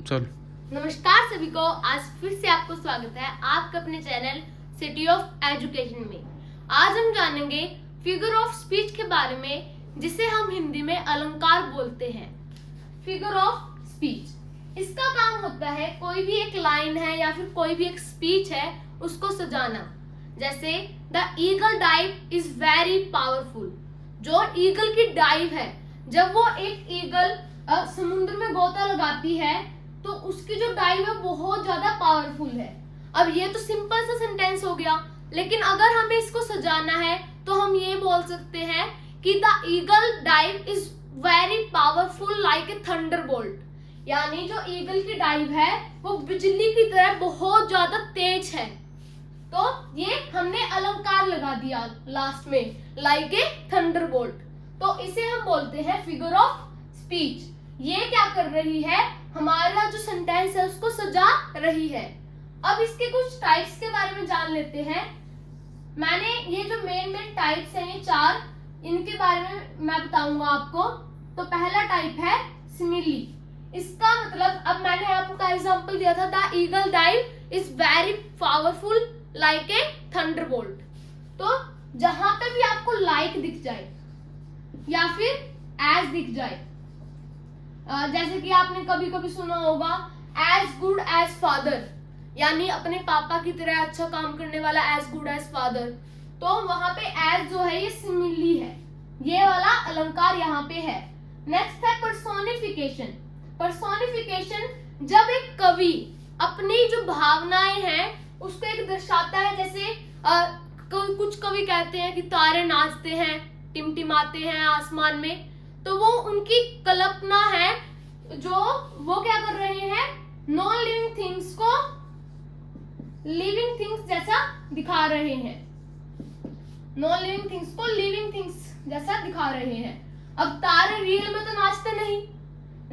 चल। नमस्कार सभी को, आज फिर से आपको स्वागत है आपके अपने चैनल सिटी ऑफ एजुकेशन में। आज हम जानेंगे फिगर ऑफ स्पीच के बारे में, जिसे हम हिंदी में अलंकार बोलते हैं। फिगर ऑफ स्पीच, इसका काम होता है कोई भी एक लाइन है या फिर कोई भी एक स्पीच है उसको सजाना। जैसे the eagle dive is very powerful. जो ईगल की डाइव है, जब वो एक ईगल समुद्र में गोता लगाती है तो उसकी जो डाइव है बहुत ज्यादा पावरफुल है। अब ये तो सिंपल सा सेंटेंस हो गया, लेकिन अगर हमें इसको सजाना है तो हम ये बोल सकते हैं कि the eagle dive is very powerful like a Thunderbolt. यानी जो ईगल की डाइव है वो बिजली की तरह बहुत ज्यादा तेज है। तो ये हमने अलंकार लगा दिया लास्ट में, लाइक ए थंडरबोल्ट। तो इसे हम बोलते हैं फिगर ऑफ स्पीच। ये क्या कर रही है, हमारा जो सेंटेंस है उसको सजा रही है। अब इसके कुछ टाइप्स के बारे में जान लेते हैं। मैंने ये जो मेन टाइप्स हैं, ये 4, इनके बारे में मैं बताऊंगा आपको। तो पहला टाइप है सिमिली। इसका मतलब, अब मैंने आपको एग्जांपल दिया था, the eagle dive is very powerful like a Thunderbolt. तो जहां पे भी आपको लाइक दिख जाए या फिर एज दिख जाए, जैसे कि आपने कभी कभी सुना होगा एज गुड एज फादर, यानी अपने पापा की तरह अच्छा काम करने वाला, एज गुड एज फादर। तो वहां पे एज जो है ये सिमिली है, ये वाला अलंकार यहाँ पे है। नेक्स्ट है पर्सोनिफिकेशन। पर्सोनिफिकेशन, जब एक कवि अपनी जो भावनाएं हैं उसको एक दर्शाता है। जैसे कुछ कवि कहते हैं कि तारे नाचते हैं, टिमटिमाते हैं आसमान में, तो वो उनकी कल्पना है, जो वो क्या कर रहे हैं, नॉन लिविंग थिंग्स को लिविंग थिंग्स जैसा दिखा रहे हैं। नॉन लिविंग थिंग्स को लिविंग थिंग्स जैसा दिखा रहे हैं। अब तारे रियल में तो नाचते नहीं,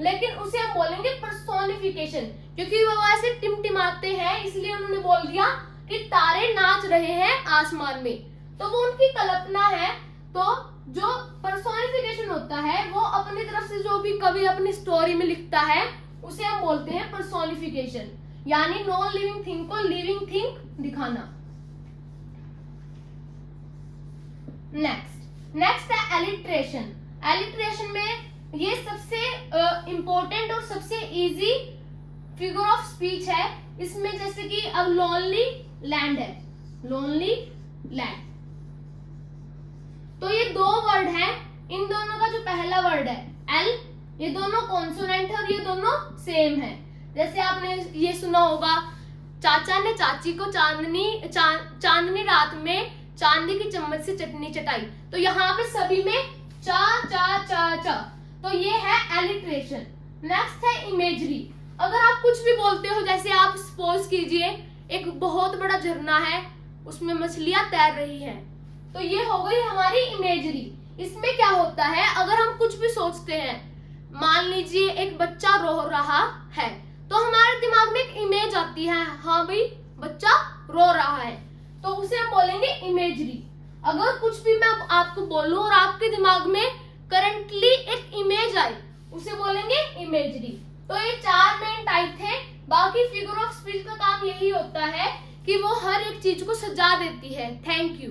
लेकिन उसे हम बोलेंगे पर्सोनिफिकेशन, क्योंकि वो ऐसे टिमटिमाते हैं, इसलिए उन्होंने बोल दिया कि तारे नाच रहे हैं आसमान में। तो वो उनकी कल्पना है। तो जो पर्सोनिफिकेशन होता है वो अपनी तरफ से जो भी कवि अपनी स्टोरी में लिखता है उसे हम बोलते हैं पर्सोनिफिकेशन, यानी नॉन लिविंग थिंग को लिविंग थिंग दिखाना। नेक्स्ट है एलिट्रेशन। एलिट्रेशन में ये सबसे इंपॉर्टेंट और सबसे इजी फिगर ऑफ स्पीच है। इसमें जैसे कि अब लोनली लैंड है, लोनली लैंड, तो ये 2 वर्ड हैं। इन दोनों का जो पहला वर्ड है एल, ये दोनों कॉन्सोनेंट है और ये दोनों सेम है। जैसे आपने ये सुना होगा, चाचा ने चाची को चांदनी रात में चांदी की चम्मच से चटनी चटाई। तो यहाँ पे सभी में चा चा चा चा, तो ये है एलिट्रेशन। नेक्स्ट है इमेजरी। अगर आप कुछ भी बोलते हो, जैसे आप सपोज कीजिए एक बहुत बड़ा झरना है, उसमें मछलियां तैर रही हैं, तो ये हो गई हमारी इमेजरी। इसमें क्या होता है, अगर हम कुछ भी सोचते हैं, मान लीजिए एक बच्चा रो रहा है, तो हमारे दिमाग में एक इमेज आती है, हाँ भाई बच्चा रो रहा है, तो उसे हम बोलेंगे इमेजरी। अगर कुछ भी मैं आपको बोलूं और आपके दिमाग में करंटली एक इमेज आई, उसे बोलेंगे इमेजरी। तो ये 4 मेन टाइप थे। बाकी फिगर ऑफ स्पीच का काम यही होता है कि वो हर एक चीज को सजा देती है। Thank you.